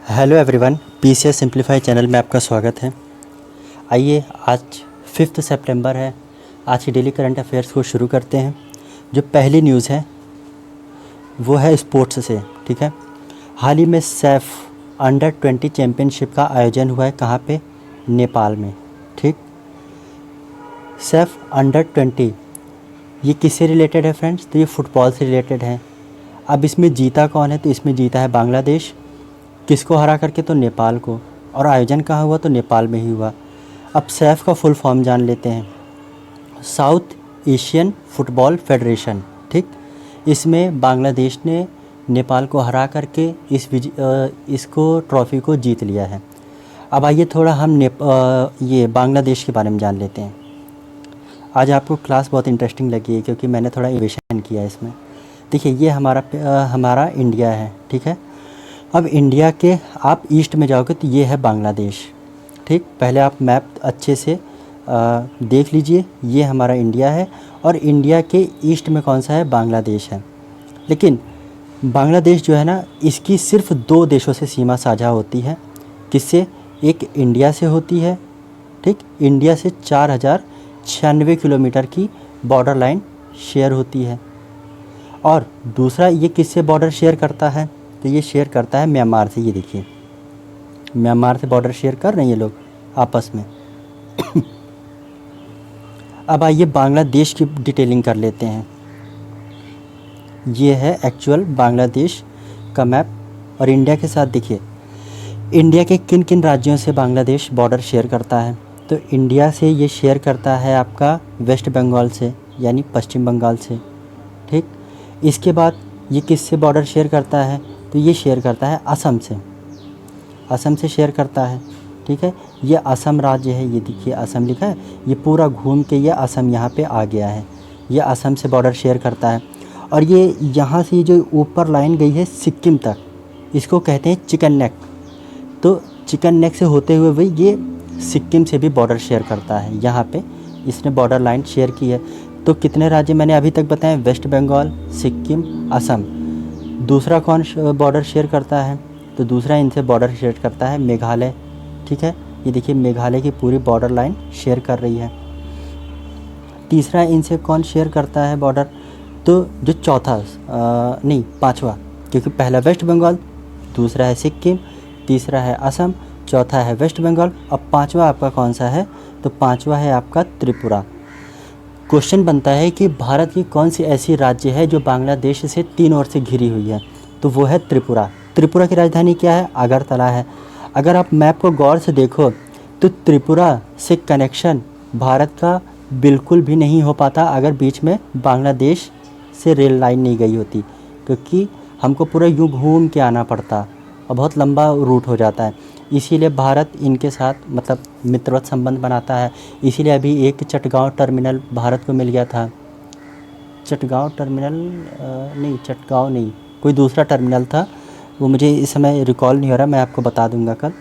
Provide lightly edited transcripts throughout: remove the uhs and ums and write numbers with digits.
Hello everyone, PCS simplify channel में आपका स्वागत है। आइए, आज 5 सितंबर है। आज की डेली करंट अफेयर्स को शुरू करते हैं। जो पहली न्यूज़ है वो है स्पोर्ट्स से। ठीक है, हाल ही में सैफ अंडर 20 चैम्पियनशिप का आयोजन हुआ है। कहाँ पे? नेपाल में। ठीक, सैफ अंडर 20 ये किससे रिलेटेड है फ्रेंड्स? तो ये फ़ुटबॉल से रिलेटेड है। अब इसमें जीता कौन है? तो इसमें जीता है बांग्लादेश। किसको हरा करके? तो नेपाल को। और आयोजन कहाँ हुआ? तो नेपाल में ही हुआ। अब सैफ का फुल फॉर्म जान लेते हैं। South Asian football federation. ठीक, इसमें बांग्लादेश ने नेपाल को हरा करके इसको ट्रॉफ़ी को जीत लिया है। अब आइए थोड़ा हम ये बांग्लादेश के बारे में जान लेते हैं। आज आपको क्लास बहुत इंटरेस्टिंग लगी है क्योंकि मैंने थोड़ा इन्वेशन किया है इसमें। देखिए, ये हमारा इंडिया है। ठीक है, अब इंडिया के आप ईस्ट में जाओगे तो ये है बांग्लादेश। ठीक, पहले आप मैप अच्छे से देख लीजिए। ये हमारा इंडिया है और इंडिया के ईस्ट में कौन सा है? बांग्लादेश है। लेकिन बांग्लादेश जो है ना, इसकी सिर्फ 2 देशों से सीमा साझा होती है। किससे? एक इंडिया से होती है। ठीक, इंडिया से 4096 किलोमीटर की बॉर्डर लाइन शेयर होती है। और दूसरा, ये किससे बॉर्डर शेयर करता है? तो ये शेयर करता है म्यांमार से। ये देखिए, म्यांमार से बॉर्डर शेयर कर रहे हैं ये लोग आपस में। अब आइए बांग्लादेश की डिटेलिंग कर लेते हैं। ये है एक्चुअल बांग्लादेश का मैप। और इंडिया के साथ देखिए, इंडिया के किन किन राज्यों से बांग्लादेश बॉर्डर शेयर करता है। तो इंडिया से ये शेयर करता है आपका वेस्ट बंगाल से, यानी पश्चिम बंगाल से। ठीक, इसके बाद ये किससे बॉर्डर शेयर करता है? तो ये शेयर करता है असम से। असम से शेयर करता है। ठीक है, ये असम राज्य है। ये देखिए, असम लिखा है। ये पूरा घूम के ये असम यहाँ पे आ गया है। ये असम से बॉर्डर शेयर करता है। और ये यहाँ से जो ऊपर लाइन गई है सिक्किम तक, इसको कहते हैं चिकन नेक। तो चिकन नेक से होते हुए भी ये सिक्किम से भी बॉर्डर शेयर करता है। यहाँ पे इसने बॉर्डर लाइन शेयर की है। तो कितने राज्य मैंने अभी तक बताए? वेस्ट बंगाल, सिक्किम, असम। दूसरा कौन बॉर्डर शेयर करता है? तो दूसरा इनसे बॉर्डर शेयर करता है मेघालय। ठीक है, ये देखिए, मेघालय की पूरी बॉर्डर लाइन शेयर कर रही है। तीसरा इनसे कौन शेयर करता है बॉर्डर? तो जो चौथा नहीं, पांचवा, क्योंकि पहला वेस्ट बंगाल, दूसरा है सिक्किम, तीसरा है असम, चौथा है वेस्ट बंगाल। अब पांचवा आपका कौन सा है? तो पांचवा है आपका त्रिपुरा। क्वेश्चन बनता है कि भारत की कौन सी ऐसी राज्य है जो बांग्लादेश से 3 ओर से घिरी हुई है? तो वो है त्रिपुरा। त्रिपुरा की राजधानी क्या है? अगरतला है। अगर आप मैप को गौर से देखो तो त्रिपुरा से कनेक्शन भारत का बिल्कुल भी नहीं हो पाता अगर बीच में बांग्लादेश से रेल लाइन नहीं गई होती, क्योंकि हमको पूरा यूँ घूम के आना पड़ता और बहुत लंबा रूट हो जाता है। इसीलिए भारत इनके साथ मतलब मित्रवत संबंध बनाता है। इसीलिए अभी एक चटगांव टर्मिनल भारत को मिल गया था। चटगांव टर्मिनल नहीं, चटगांव नहीं, कोई दूसरा टर्मिनल था, वो मुझे इस समय रिकॉल नहीं हो रहा, मैं आपको बता दूंगा कल।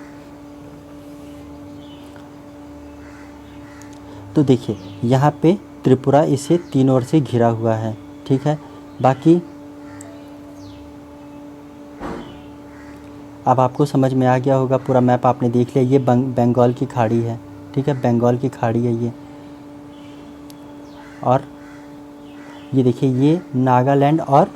तो देखिए, यहाँ पे त्रिपुरा इसे 3 ओर से घिरा हुआ है। ठीक है, बाकी अब आपको समझ में आ गया होगा। पूरा मैप आपने देख लिया। ये बंगाल की खाड़ी है। ठीक है, बंगाल की खाड़ी है ये। और ये देखिए, ये नागालैंड और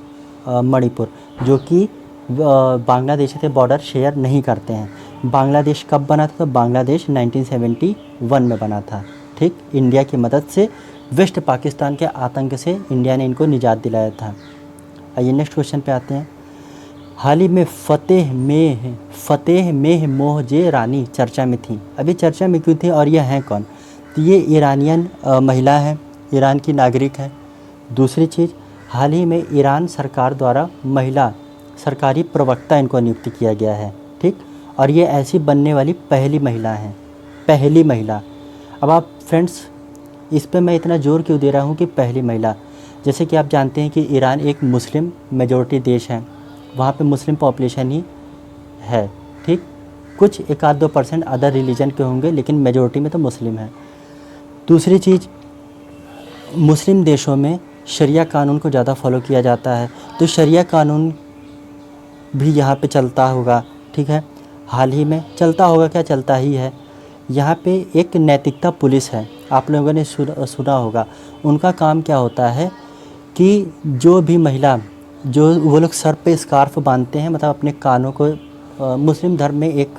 मणिपुर जो कि बांग्लादेश से बॉर्डर शेयर नहीं करते हैं। बांग्लादेश कब बना था? तो बांग्लादेश 1971 में बना था। ठीक, इंडिया की मदद से वेस्ट पाकिस्तान के आतंक से इंडिया ने इनको निजात दिलाया था। आइए नेक्स्ट क्वेश्चन पे आते हैं। हाल ही में फ़तेह मेह मोहजे रानी चर्चा में थी। अभी चर्चा में क्यों थी और ये हैं कौन? तो ये ईरानियन महिला है, ईरान की नागरिक है। दूसरी चीज़, हाल ही में ईरान सरकार द्वारा महिला सरकारी प्रवक्ता इनको नियुक्त किया गया है। ठीक, और ये ऐसी बनने वाली पहली महिला हैं, पहली महिला। अब आप फ्रेंड्स, इस पे मैं इतना जोर क्यों दे रहा हूँ कि पहली महिला? जैसे कि आप जानते हैं कि ईरान एक मुस्लिम मेजॉरिटी देश है। वहाँ पे मुस्लिम पॉपुलेशन ही है। ठीक, कुछ 1-2% अदर रिलीजन के होंगे, लेकिन मेजॉरिटी में तो मुस्लिम है। दूसरी चीज़, मुस्लिम देशों में शरिया कानून को ज़्यादा फॉलो किया जाता है, तो शरिया कानून भी यहाँ पे चलता होगा। ठीक है, हाल ही में चलता होगा, क्या चलता ही है, यहाँ पे एक नैतिकता पुलिस है, आप लोगों ने सुना होगा। उनका काम क्या होता है कि जो भी महिला, जो वो लोग सर पे स्कार्फ बांधते हैं, मतलब अपने कानों को, मुस्लिम धर्म में एक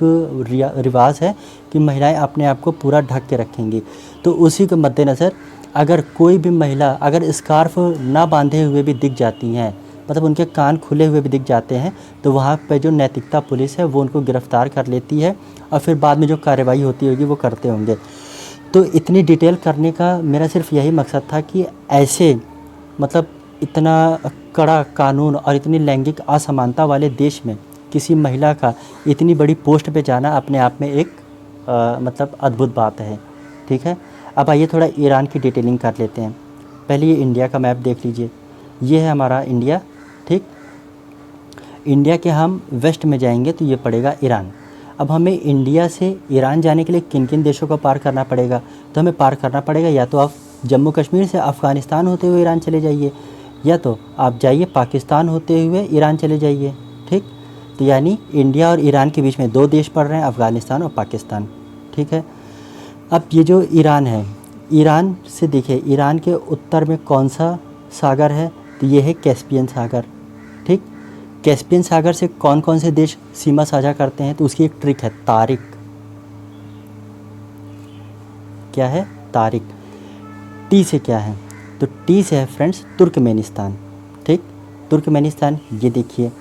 रिवाज है कि महिलाएं अपने आप को पूरा ढक के रखेंगी। तो उसी के मद्देनज़र अगर कोई भी महिला अगर स्कार्फ ना बांधे हुए भी दिख जाती हैं, मतलब उनके कान खुले हुए भी दिख जाते हैं, तो वहाँ पे जो नैतिकता पुलिस है वो उनको गिरफ़्तार कर लेती है और फिर बाद में जो कार्रवाई होती होगी वो करते होंगे। तो इतनी डिटेल करने का मेरा सिर्फ यही मकसद था कि ऐसे, मतलब इतना कड़ा कानून और इतनी लैंगिक असमानता वाले देश में किसी महिला का इतनी बड़ी पोस्ट पे जाना अपने आप में एक मतलब अद्भुत बात है। ठीक है, अब आइए थोड़ा ईरान की डिटेलिंग कर लेते हैं। पहले ये इंडिया का मैप देख लीजिए, ये है हमारा इंडिया। ठीक, इंडिया के हम वेस्ट में जाएंगे तो ये पड़ेगा ईरान। अब हमें इंडिया से ईरान जाने के लिए किन किन देशों को पार करना पड़ेगा, तो हमें पार करना पड़ेगा या तो आप जम्मू कश्मीर से अफ़गानिस्तान होते हुए ईरान चले जाइए, या तो आप जाइए पाकिस्तान होते हुए ईरान चले जाइए। ठीक, तो यानी इंडिया और ईरान के बीच में दो देश पड़ रहे हैं, अफ़गानिस्तान और पाकिस्तान। ठीक है, अब ये जो ईरान है, ईरान से देखिए ईरान के उत्तर में कौन सा सागर है, तो ये है कैस्पियन सागर। ठीक, कैस्पियन सागर से कौन कौन से देश सीमा साझा करते हैं, तो उसकी एक ट्रिक है, तारिक। क्या है, तारिक। टी से क्या है, तो टी से है फ्रेंड्स तुर्कमेनिस्तान। ठीक, तुर्कमेनिस्तान, ये देखिए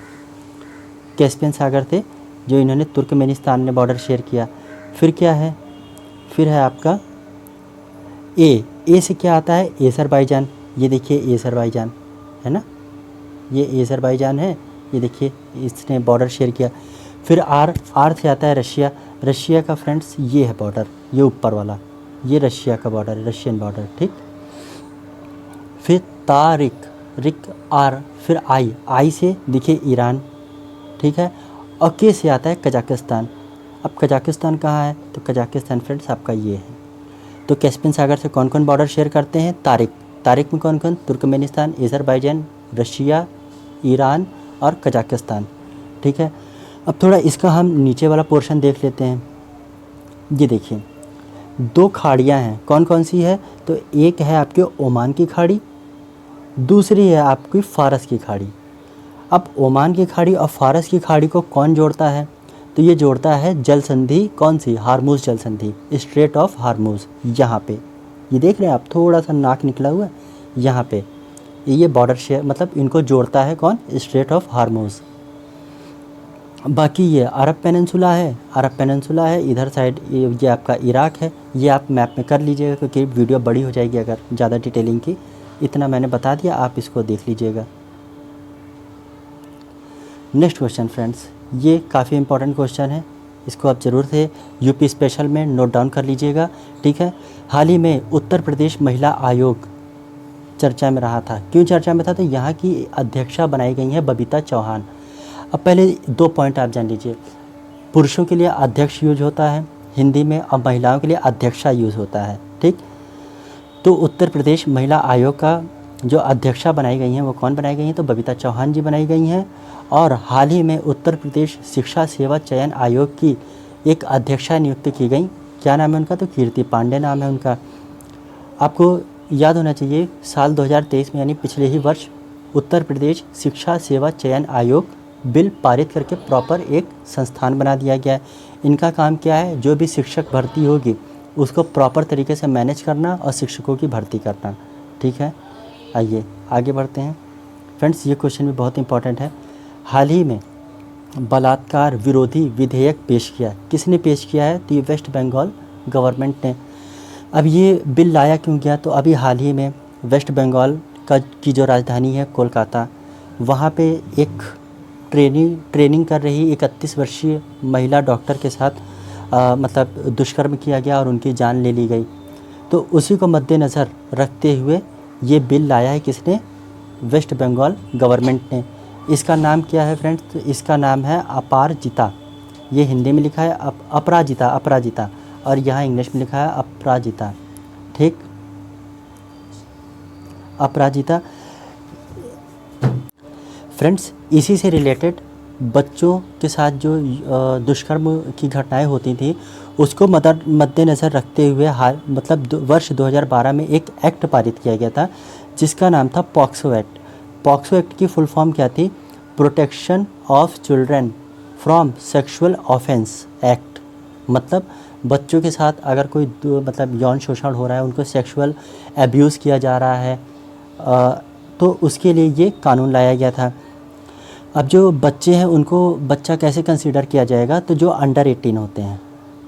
कैस्पियन सागर थे जो इन्होंने तुर्कमेनिस्तान ने बॉर्डर शेयर किया। फिर क्या है, फिर है आपका ए से क्या आता है, एज़रबाईजान। ये देखिए एज़रबाईजान है ना, ये एज़रबाईजान है, ये देखिए इसने बॉर्डर शेयर किया। फिर आर से आता है रशिया। रशिया का फ्रेंड्स ये है बॉर्डर, ये ऊपर वाला, ये रशिया का बॉर्डर है, रशियन बॉर्डर। ठीक, फिर रिक आर, फिर आई से देखिए ईरान। ठीक है, और के से आता है कजाकिस्तान। अब कजाकिस्तान कहाँ है, तो कजाकिस्तान फ्रेंड्स आपका ये है। तो कैस्पियन सागर से कौन कौन बॉर्डर शेयर करते हैं, तारिक में कौन कौन, तुर्कमेनिस्तान, एज़रबाईजान, रशिया, ईरान और कजाकिस्तान। ठीक है, अब थोड़ा इसका हम नीचे वाला पोर्शन देख लेते हैं। ये देखिए दो खाड़ियाँ हैं, कौन कौन सी है, तो एक है आपके ओमान की खाड़ी, दूसरी है आपकी फ़ारस की खाड़ी। अब ओमान की खाड़ी और फ़ारस की खाड़ी को कौन जोड़ता है, तो ये जोड़ता है जल संधि, कौन सी, हार्मूज़ जल संधि, स्ट्रेट ऑफ हार्मूज़। यहाँ पे ये देख रहे हैं आप, थोड़ा सा नाक निकला हुआ है यहाँ पे, ये बॉर्डर शेयर, मतलब इनको जोड़ता है कौन, स्ट्रेट ऑफ हार्मूज़। बाकी ये अरब पेनिनसुला है, इधर साइड ये आपका इराक है। ये आप मैप में कर लीजिएगा क्योंकि वीडियो बड़ी हो जाएगी अगर ज़्यादा डिटेलिंग की, इतना मैंने बता दिया, आप इसको देख लीजिएगा। नेक्स्ट क्वेश्चन फ्रेंड्स, ये काफ़ी इंपॉर्टेंट क्वेश्चन है, इसको आप ज़रूर से यूपी स्पेशल में नोट डाउन कर लीजिएगा। ठीक है, हाल ही में उत्तर प्रदेश महिला आयोग चर्चा में रहा था। क्यों चर्चा में था, तो यहाँ की अध्यक्षा बनाई गई हैं बबीता चौहान। अब पहले दो पॉइंट आप जान लीजिए, पुरुषों के लिए अध्यक्ष यूज होता है हिंदी में और महिलाओं के लिए अध्यक्षा यूज़ होता है। ठीक, तो उत्तर प्रदेश महिला आयोग का जो अध्यक्षा बनाई गई हैं वो कौन बनाई गई हैं, तो बबीता चौहान जी बनाई गई हैं। और हाल ही में उत्तर प्रदेश शिक्षा सेवा चयन आयोग की एक अध्यक्षा नियुक्त की गई। क्या नाम है उनका, तो कीर्ति पांडे नाम है उनका। आपको याद होना चाहिए साल 2023 में यानी पिछले ही वर्ष उत्तर प्रदेश शिक्षा सेवा चयन आयोग बिल पारित करके प्रॉपर एक संस्थान बना दिया गया है। इनका काम क्या है, जो भी शिक्षक भर्ती होगी उसको प्रॉपर तरीके से मैनेज करना और शिक्षकों की भर्ती करना। ठीक है, आइए आगे बढ़ते हैं फ्रेंड्स। ये क्वेश्चन भी बहुत इंपॉर्टेंट है। हाल ही में बलात्कार विरोधी विधेयक पेश किया, किसने पेश किया है, तो ये वेस्ट बंगाल गवर्नमेंट ने। अब ये बिल लाया क्यों गया, तो अभी हाल ही में वेस्ट बंगाल की जो राजधानी है कोलकाता, वहाँ पे एक ट्रेनिंग कर रही 31 वर्षीय महिला डॉक्टर के साथ मतलब दुष्कर्म किया गया और उनकी जान ले ली गई। तो उसी को मद्देनज़र रखते हुए ये बिल लाया है किसने, वेस्ट बंगाल गवर्नमेंट ने। इसका नाम क्या है फ्रेंड्स, तो इसका नाम है अपारजिता। ये हिंदी में लिखा है अपराजिता और यहाँ इंग्लिश में लिखा है अपराजिता। ठीक, अपराजिता फ्रेंड्स। इसी से रिलेटेड बच्चों के साथ जो दुष्कर्म की घटनाएं होती थी उसको मद्देनज़र रखते हुए हाल मतलब वर्ष 2012 में एक एक्ट पारित किया गया था जिसका नाम था पॉक्सो एक्ट। पॉक्सो एक्ट की फुल फॉर्म क्या थी? Protection of children from sexual offence act. मतलब बच्चों के साथ अगर कोई मतलब यौन शोषण हो रहा है, उनको सेक्सुअल एब्यूज़ किया जा रहा है, तो उसके लिए ये कानून लाया गया था। अब जो बच्चे हैं उनको बच्चा कैसे कंसीडर किया जाएगा? तो जो अंडर 18 होते हैं,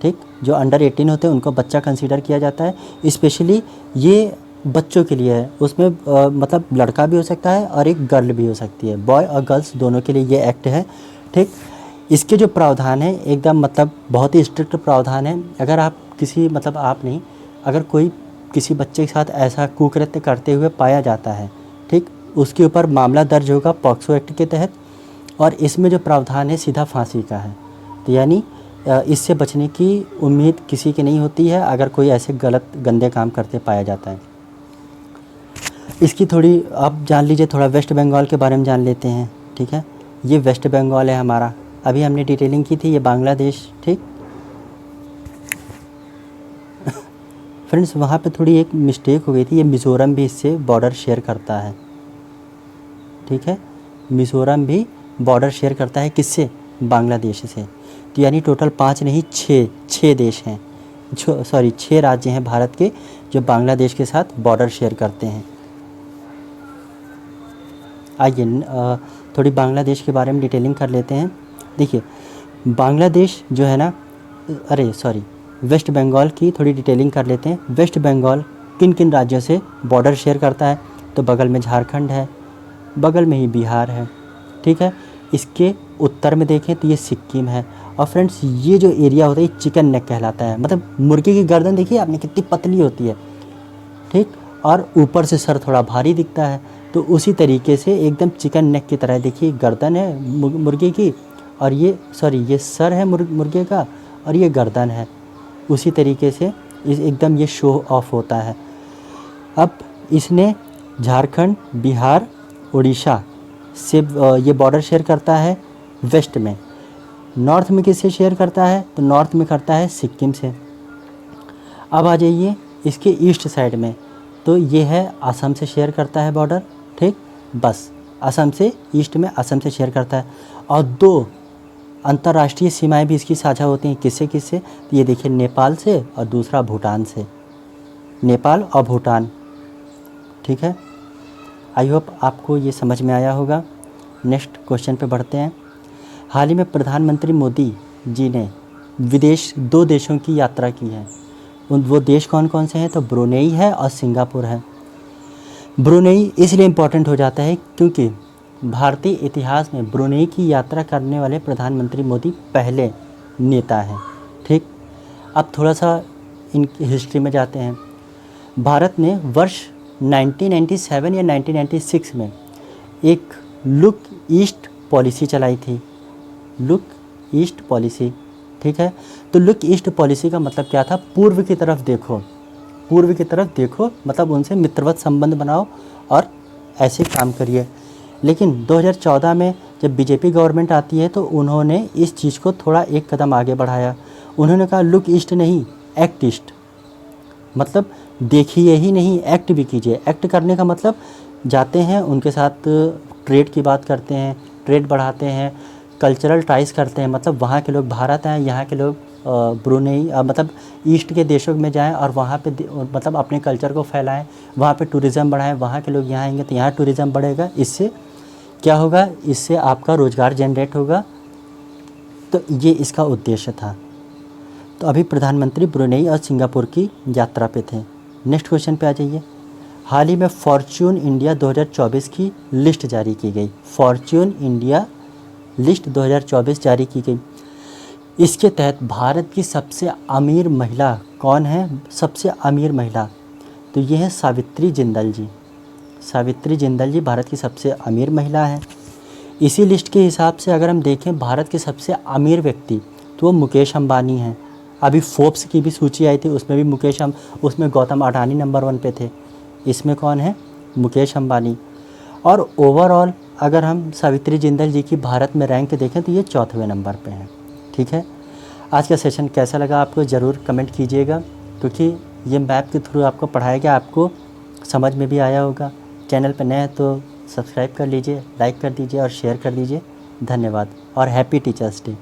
ठीक, जो अंडर 18 होते हैं उनको बच्चा कंसीडर किया जाता है। स्पेशली ये बच्चों के लिए है, उसमें मतलब लड़का भी हो सकता है और एक गर्ल भी हो सकती है, बॉय और गर्ल्स दोनों के लिए ये एक्ट है, ठीक। इसके जो प्रावधान है एकदम मतलब बहुत ही स्ट्रिक्ट प्रावधान है। अगर आप किसी मतलब आप नहीं, अगर कोई किसी बच्चे के साथ ऐसा कुकृत्य करते हुए पाया जाता है, ठीक, उसके ऊपर मामला दर्ज होगा पॉक्सो एक्ट के तहत, और इसमें जो प्रावधान है सीधा फांसी का है। तो यानी इससे बचने की उम्मीद किसी की नहीं होती है अगर कोई ऐसे गलत गंदे काम करते पाया जाता है। इसकी थोड़ी आप जान लीजिए, थोड़ा वेस्ट बंगाल के बारे में जान लेते हैं, ठीक है। ये वेस्ट बंगाल है हमारा, अभी हमने डिटेलिंग की थी, ये बांग्लादेश, ठीक। फ्रेंड्स वहाँ पे थोड़ी एक मिस्टेक हो गई थी, ये मिज़ोरम भी इससे बॉर्डर शेयर करता है, ठीक है। मिज़ोरम भी बॉर्डर शेयर करता है किससे? बांग्लादेश से। तो यानी टोटल 5 नहीं 6 देश हैं, 6 राज्य हैं भारत के जो बांग्लादेश के साथ बॉर्डर शेयर करते हैं। आइए थोड़ी बांग्लादेश के बारे में डिटेलिंग कर लेते हैं। देखिए बांग्लादेश जो है ना, वेस्ट बंगाल की थोड़ी डिटेलिंग कर लेते हैं। वेस्ट बंगाल किन किन राज्यों से बॉर्डर शेयर करता है? तो बगल में झारखंड है, बगल में ही बिहार है, ठीक है। इसके उत्तर में देखें तो ये सिक्किम है। और फ्रेंड्स ये जो एरिया होता है ये चिकन नेक कहलाता है, मतलब मुर्गे की गर्दन देखिए आपने कितनी पतली होती है, ठीक, और ऊपर से सर थोड़ा भारी दिखता है। तो उसी तरीके से एकदम चिकन नेक की तरह देखिए गर्दन है मुर्गे की, और ये सर है मुर्गे का, और ये गर्दन है। उसी तरीके से एकदम ये शो ऑफ होता है। अब इसने झारखंड, बिहार, उड़ीसा से ये बॉर्डर शेयर करता है वेस्ट में। नॉर्थ में किससे शेयर करता है? तो नॉर्थ में करता है सिक्किम से। अब आ जाइए इसके ईस्ट साइड में, तो ये है असम से शेयर करता है बॉर्डर, ठीक, बस असम से ईस्ट में असम से शेयर करता है। और 2 अंतर्राष्ट्रीय सीमाएं भी इसकी साझा होती हैं, किससे किससे? तो ये देखिए नेपाल से और दूसरा भूटान से, नेपाल और भूटान, ठीक है। आई होप आपको ये समझ में आया होगा। नेक्स्ट क्वेश्चन पे बढ़ते हैं। हाल ही में प्रधानमंत्री मोदी जी ने 2 देशों की यात्रा की है। वो देश कौन कौन से हैं? तो ब्रुनेई है और सिंगापुर है। ब्रुनेई इसलिए इम्पोर्टेंट हो जाता है क्योंकि भारतीय इतिहास में ब्रुनेई की यात्रा करने वाले प्रधानमंत्री मोदी पहले नेता हैं, ठीक। अब थोड़ा सा इनकी हिस्ट्री में जाते हैं। भारत ने वर्ष 1997 या 1996 में एक लुक ईस्ट पॉलिसी चलाई थी, लुक ईस्ट पॉलिसी, ठीक है। तो लुक ईस्ट पॉलिसी का मतलब क्या था? पूर्व की तरफ देखो, पूर्व की तरफ देखो, मतलब उनसे मित्रवत संबंध बनाओ और ऐसे काम करिए। लेकिन 2014 में जब बीजेपी गवर्नमेंट आती है तो उन्होंने इस चीज़ को थोड़ा एक कदम आगे बढ़ाया। उन्होंने कहा लुक ईस्ट नहीं, एक्ट ईस्ट, मतलब देखिए ही नहीं, एक्ट भी कीजिए। एक्ट करने का मतलब जाते हैं उनके साथ ट्रेड की बात करते हैं, ट्रेड बढ़ाते हैं, कल्चरल टाइज करते हैं, मतलब वहाँ के लोग भारत आएँ, यहाँ के लोग ब्रुनेई मतलब ईस्ट के देशों में जाएं और वहाँ पे मतलब अपने कल्चर को फैलाएं, वहाँ पे टूरिज़्म बढ़ाएं, वहाँ के लोग यहाँ आएंगे तो यहाँ टूरिज़्म बढ़ेगा। इससे क्या होगा? इससे आपका रोज़गार जनरेट होगा। तो ये इसका उद्देश्य था। तो अभी प्रधानमंत्री ब्रुनेई और सिंगापुर की यात्रा पे थे। नेक्स्ट क्वेश्चन पे आ जाइए। हाल ही में फॉर्च्यून इंडिया 2024 की लिस्ट जारी की गई। फॉर्च्यून इंडिया लिस्ट 2024 जारी की गई। इसके तहत भारत की सबसे अमीर महिला कौन है? सबसे अमीर महिला तो ये है सावित्री जिंदल जी। सावित्री जिंदल जी भारत की सबसे अमीर महिला है। इसी लिस्ट के हिसाब से अगर हम देखें भारत के सबसे अमीर व्यक्ति तो वो मुकेश अंबानी हैं। अभी फोर्ब्स की भी सूची आई थी, उसमें भी उसमें गौतम अडानी नंबर 1 पे थे। इसमें कौन है? मुकेश अंबानी। और ओवरऑल अगर हम सावित्री जिंदल जी की भारत में रैंक देखें तो ये 4वें नंबर पे हैं। ठीक है, आज का सेशन कैसा लगा आपको ज़रूर कमेंट कीजिएगा, क्योंकि ये मैप के थ्रू आपको पढ़ाया गया, आपको समझ में भी आया होगा। चैनल पर नए हैं तो सब्सक्राइब कर लीजिए, लाइक कर दीजिए और शेयर कर दीजिए। धन्यवाद और हैप्पी टीचर्स डे।